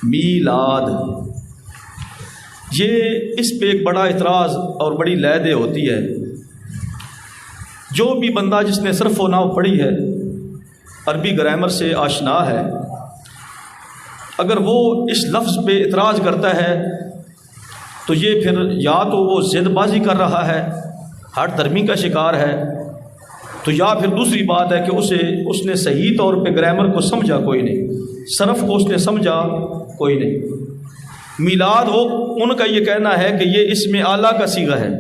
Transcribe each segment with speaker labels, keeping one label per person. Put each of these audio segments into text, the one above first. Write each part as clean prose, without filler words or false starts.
Speaker 1: میلاد، یہ اس پہ ایک بڑا اعتراض اور بڑی لہدے ہوتی ہے۔ جو بھی بندہ جس نے صرف و نحو پڑھی ہے، عربی گرامر سے آشنا ہے، اگر وہ اس لفظ پہ اعتراض کرتا ہے تو یہ پھر یا تو وہ ضد بازی کر رہا ہے، ہٹ دھرمی کا شکار ہے، تو یا پھر دوسری بات ہے کہ اس نے صحیح طور پہ گرامر کو سمجھا کوئی نہیں، صرف کو اس نے سمجھا کوئی نہیں۔ میلاد وہ ان کا یہ کہنا ہے کہ یہ اسم اعلیٰ کا صیغہ ہے،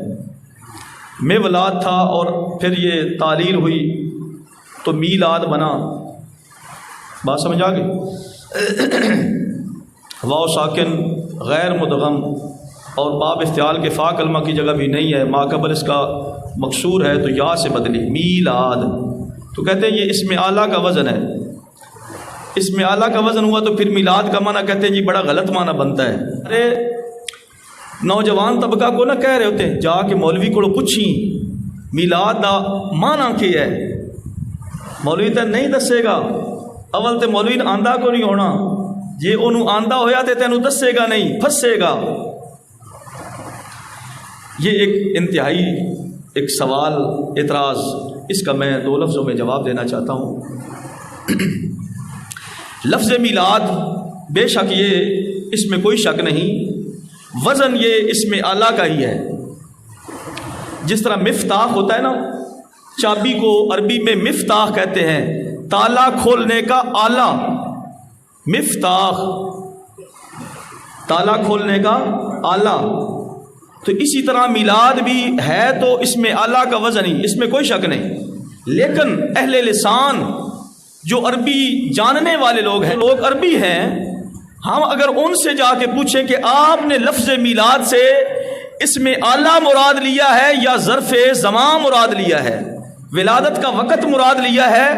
Speaker 1: میں ولاد تھا اور پھر یہ تعلیل ہوئی تو میلاد بنا۔ بات سمجھ آ گئی؟ واو ساکن غیر مدغم اور باب افتعال کے فا کلمہ کی جگہ بھی نہیں ہے، ما قبل اس کا مکسور ہے تو یا سے بدلی میلاد، تو کہتے ہیں یہ اسم اعلیٰ کا وزن ہے۔ اسم اعلیٰ کا وزن ہوا تو پھر میلاد کا معنی کہتے ہیں جی بڑا غلط معنی بنتا ہے۔ ارے نوجوان طبقہ کو نہ کہہ رہے ہوتے ہیں جا کے مولوی کو پوچھیں میلاد دا معنی کیا ہے، مولوی تو نہیں دسے گا، اول تے مولوی آندہ کو نہیں ہونا، جے انہوں آندہ ہویا تے تینوں دسے گا نہیں، پھنسے گا۔ یہ ایک انتہائی ایک سوال اعتراض، اس کا میں دو لفظوں میں جواب دینا چاہتا ہوں۔ لفظ میلاد بے شک یہ اس میں کوئی شک نہیں، وزن یہ اسم اعلیٰ کا ہی ہے۔ جس طرح مفتاح ہوتا ہے نا، چابی کو عربی میں مفتاح کہتے ہیں، تالا کھولنے کا آلہ، مفتاح تالا کھولنے کا آلہ۔ تو اسی طرح میلاد بھی ہے تو اس میں اعلیٰ کا وزن ہی، اس میں کوئی شک نہیں۔ لیکن اہل لسان جو عربی جاننے والے لوگ ہیں، لوگ عربی ہیں، ہم اگر ان سے جا کے پوچھیں کہ آپ نے لفظ میلاد سے اس میں اعلیٰ مراد لیا ہے یا ظرف زمان مراد لیا ہے، ولادت کا وقت مراد لیا ہے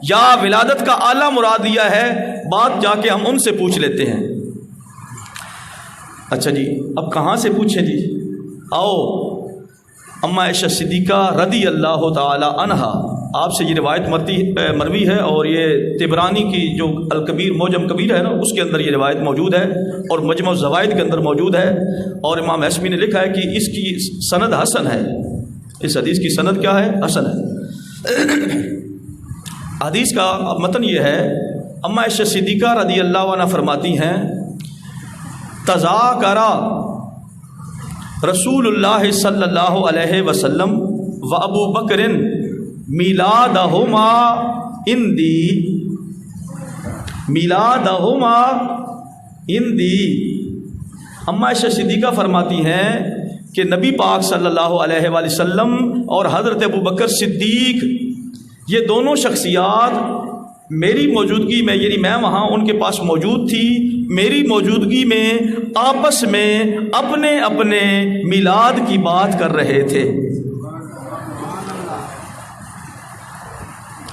Speaker 1: یا ولادت کا اعلیٰ مراد لیا ہے، بات جا کے ہم ان سے پوچھ لیتے ہیں۔ اچھا جی، اب کہاں سے پوچھیں جی؟ آؤ، اما عائشہ صدیقہ رضی اللہ تعالی عنہا، آپ سے یہ روایت مروی ہے، اور یہ طبرانی کی جو الکبیر معجم کبیر ہے نا، اس کے اندر یہ روایت موجود ہے، اور مجمع الزوائد کے اندر موجود ہے، اور امام ہاشمی نے لکھا ہے کہ اس کی سند حسن ہے، اس حدیث کی سند کیا ہے؟ حسن ہے۔ حدیث کا متن یہ ہے، اما عائشہ صدیقہ رضی اللہ عنہ فرماتی ہیں، تذاکرا رسول اللہ صلی اللہ علیہ وسلم و ابو بکر میلادہما اندی، میلادہما اندی۔ اما عائشہ صدیقہ فرماتی ہیں کہ نبی پاک صلی اللہ علیہ وآلہ وسلم اور حضرت ابو بکر صدیق، یہ دونوں شخصیات میری موجودگی میں، یعنی میں وہاں ان کے پاس موجود تھی، میری موجودگی میں آپس میں اپنے اپنے میلاد کی بات کر رہے تھے،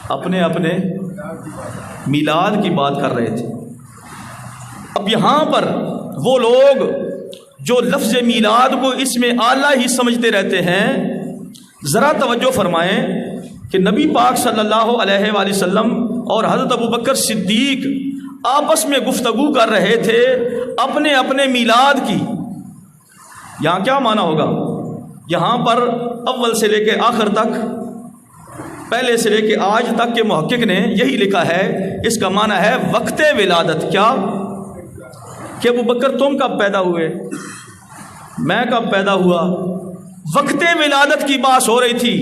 Speaker 1: اپنے اپنے میلاد کی بات کر رہے تھے۔ اب یہاں پر وہ لوگ جو لفظ میلاد کو اس میں اعلیٰ ہی سمجھتے رہتے ہیں، ذرا توجہ فرمائیں کہ نبی پاک صلی اللہ علیہ وآلہ وسلم اور حضرت ابو بکر صدیق آپس میں گفتگو کر رہے تھے اپنے اپنے میلاد کی۔ یہاں کیا معنی ہوگا؟ یہاں پر اول سے لے کے آخر تک، پہلے سے لے کے آج تک کے محقق نے یہی لکھا ہے، اس کا معنی ہے وقت ولادت۔ کیا کہ ابو بکر تم کب پیدا ہوئے، میں کب پیدا ہوا، وقت ولادت کی بات ہو رہی تھی۔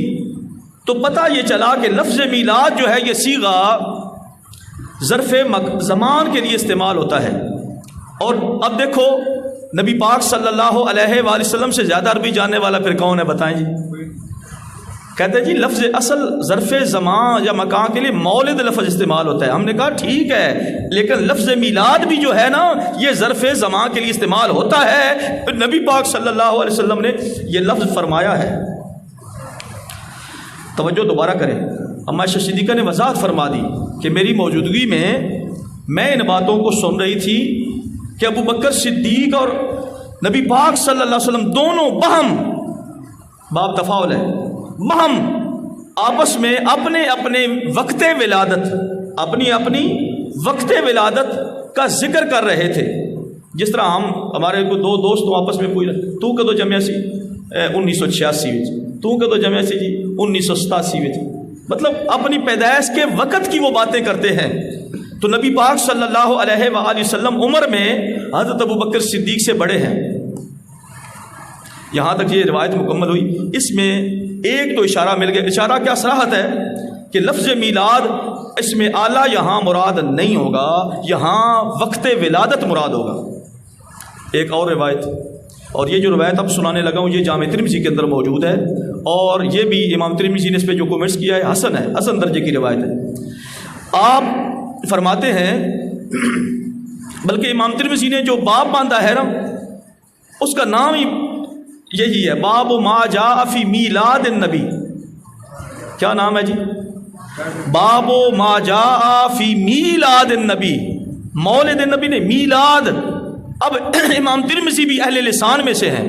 Speaker 1: تو پتہ یہ چلا کہ لفظ میلاد جو ہے یہ صیغہ ظرف زمان کے لیے استعمال ہوتا ہے۔ اور اب دیکھو، نبی پاک صلی اللہ علیہ وآلہ وسلم سے زیادہ عربی جاننے والا پھر کون ہے بتائیں جی؟ کہتے ہیں جی لفظ اصل ظرف زمان یا مکان کے لیے مولد لفظ استعمال ہوتا ہے۔ ہم نے کہا ٹھیک ہے، لیکن لفظ میلاد بھی جو ہے نا، یہ ظرف زمان کے لیے استعمال ہوتا ہے، نبی پاک صلی اللہ علیہ وسلم نے یہ لفظ فرمایا ہے۔ توجہ دوبارہ کریں، اما عائشہ صدیقہ نے وضاحت فرما دی کہ میری موجودگی میں ان باتوں کو سن رہی تھی کہ ابو بکر صدیق اور نبی پاک صلی اللہ علیہ وسلم دونوں بہم، باب تفاعل ہے، بہم آپس میں اپنے اپنے وقت ولادت کا ذکر کر رہے تھے۔ جس طرح ہمارے کو دو دوست آپس میں پوچھ رہے تو کدو جمع سی 1986 تو کدو جمع سی جی 1987 مطلب اپنی پیدائش کے وقت کی وہ باتیں کرتے ہیں. تو نبی پاک صلی اللہ علیہ وآلہ وسلم عمر میں حضرت ابوبکر صدیق سے بڑے ہیں. یہاں تک یہ روایت مکمل ہوئی. اس میں ایک تو اشارہ مل گیا. اشارہ کیا صراحت ہے کہ لفظ میلاد اس میں اعلیٰ یہاں مراد نہیں ہوگا, یہاں وقت ولادت مراد ہوگا. ایک اور روایت, اور یہ جو روایت اب سنانے لگا ہوں یہ جامع ترمذی کے اندر موجود ہے, اور یہ بھی امام ترمذی نے اس پہ جو کمنٹس کیا ہے حسن ہے, حسن درجے کی روایت ہے. آپ فرماتے ہیں بلکہ امام ترمذی نے جو باب باندھا ہے نا اس کا نام ہی یہی ہے, باب ما جاء فی میلاد النبی. کیا نام ہے جی؟ باب ما جاء فی میلاد النبی. مولد النبی نے میلاد. اب امام ترمذی بھی اہل لسان میں سے ہیں,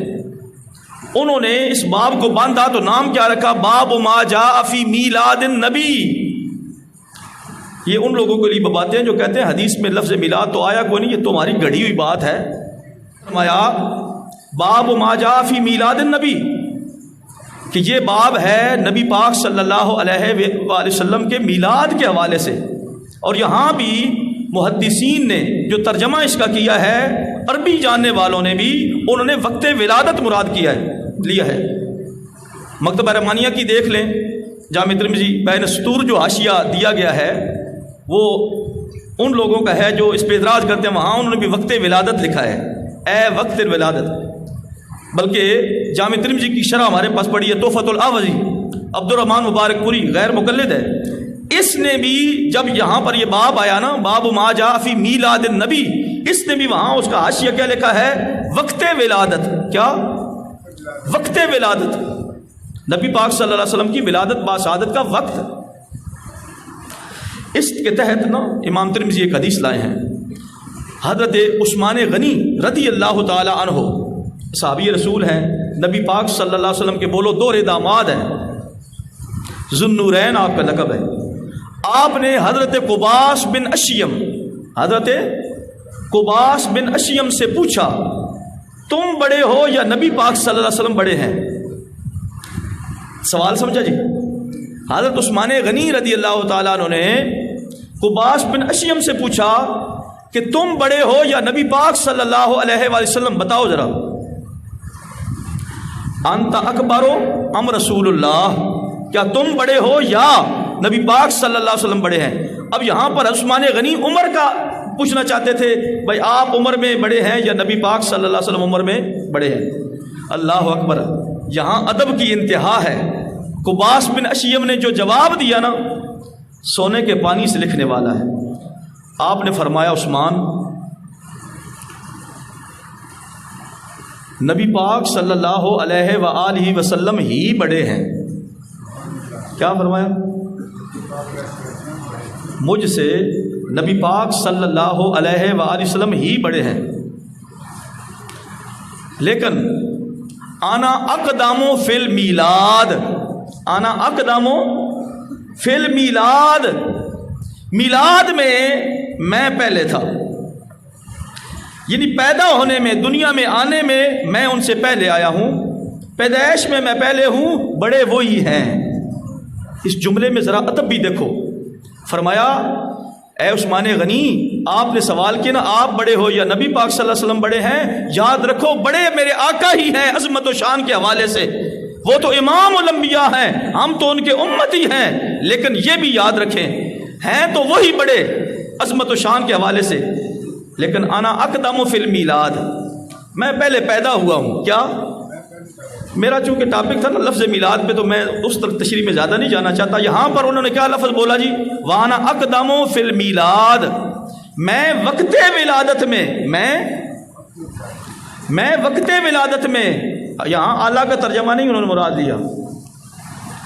Speaker 1: انہوں نے اس باب کو باندھا تو نام کیا رکھا؟ باب ما جاء فی میلاد النبی. یہ ان لوگوں کے لیے باتیں ہیں جو کہتے ہیں حدیث میں لفظ میلاد تو آیا کوئی نہیں, یہ تمہاری گھڑی ہوئی بات ہے. فرمایا باب ما جاء فی میلاد النبی کہ یہ باب ہے نبی پاک صلی اللہ علیہ وآلہ وسلم کے میلاد کے حوالے سے. اور یہاں بھی محدثین نے جو ترجمہ اس کا کیا ہے, عربی جاننے والوں نے بھی انہوں نے وقت ولادت مراد کیا ہے لیا ہے. مکتبہ رحمانیہ کی دیکھ لیں, جامع ترمذی بین سطور جو حاشیہ دیا گیا ہے وہ ان لوگوں کا ہے جو اس پہ اعتراض کرتے ہیں, وہاں انہوں نے بھی وقت ولادت لکھا ہے, اے وقت ولادت. بلکہ جامع ترمذی کی شرح ہمارے پاس پڑی ہے تحفۃ الاوزی, عبد الرحمن مبارک پوری غیر مقلد ہے, اس نے بھی جب یہاں پر یہ باب آیا نا باب ما جاء فی میلاد النبی, اس نے بھی وہاں اس کا حاشیہ کیا لکھا ہے؟ وقت ولادت. کیا؟ وقت ولادت. نبی پاک صلی اللہ علیہ وسلم کی ولادت باسعادت کا وقت. اس کے تحت نا امام ترمذی ایک حدیث لائے ہیں. حضرت عثمان غنی رضی اللہ تعالی عنہ صحابی رسول ہیں, نبی پاک صلی اللہ علیہ وسلم کے بولو دور داماد ہیں, ذوالنورین آپ کا لقب ہے. آپ نے حضرت قباس بن اشیم, حضرت قباس بن اشیم سے پوچھا تم بڑے ہو یا نبی پاک صلی اللہ علیہ وسلم بڑے ہیں؟ سوال سمجھا جی. حضرت عثمان غنی رضی اللہ تعالیٰ عنہ نے قباس بن اشیم سے پوچھا کہ تم بڑے ہو یا نبی پاک صلی اللہ علیہ وآلہ وسلم, بتاؤ ذرا. انت اکبر ام رسول اللہ, کیا تم بڑے ہو یا نبی پاک صلی اللہ علیہ وسلم بڑے ہیں؟ اب یہاں پر عثمان غنی عمر کا پوچھنا چاہتے تھے, بھائی آپ عمر میں بڑے ہیں یا نبی پاک صلی اللہ علیہ وسلم عمر میں بڑے ہیں؟ اللہ اکبر. یہاں ادب کی انتہا ہے. قباس بن اشیم نے جو جواب دیا نا سونے کے پانی سے لکھنے والا ہے. آپ نے فرمایا عثمان, نبی پاک صلی اللہ علیہ وآلہ وسلم ہی بڑے ہیں. کیا فرمایا؟ مجھ سے نبی پاک صلی اللہ علیہ وآلہ وسلم ہی بڑے ہیں, لیکن آنا اقدامو فی المیلاد, آنا اقدامو فی المیلاد, میلاد میں پہلے تھا, یعنی پیدا ہونے میں, دنیا میں آنے میں ان سے پہلے آیا ہوں, پیدائش میں پہلے ہوں, بڑے وہی ہیں. اس جملے میں ذرا ادب بھی دیکھو. فرمایا اے عثمان غنی, آپ نے سوال کیا نا آپ بڑے ہو یا نبی پاک صلی اللہ علیہ وسلم بڑے ہیں, یاد رکھو بڑے میرے آقا ہی ہیں عظمت و شان کے حوالے سے. وہ تو امام الانبیاء ہیں, ہم تو ان کے امتی ہیں, لیکن یہ بھی یاد رکھیں ہیں تو وہی بڑے عظمت و شان کے حوالے سے, لیکن انا اقدم فی المیلاد, میں پہلے پیدا ہوا ہوں. کیا؟ میرا چونکہ ٹاپک تھا نا لفظ میلاد پہ, تو میں اس طرح تشریح میں زیادہ نہیں جانا چاہتا. یہاں پر انہوں نے کیا لفظ بولا جی؟ وانا اقدم فی المیلاد, میں وقت ولادت میں وقت ولادت میں. یہاں اعلیٰ کا ترجمہ نہیں انہوں نے مراد لیا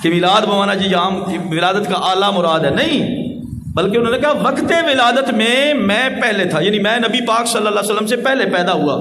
Speaker 1: کہ میلاد بمانا جی یہاں ولادت کا اعلیٰ مراد ہے, نہیں, بلکہ انہوں نے کہا وقت ولادت میں پہلے تھا, یعنی میں نبی پاک صلی اللہ علیہ وسلم سے پہلے پیدا ہوا.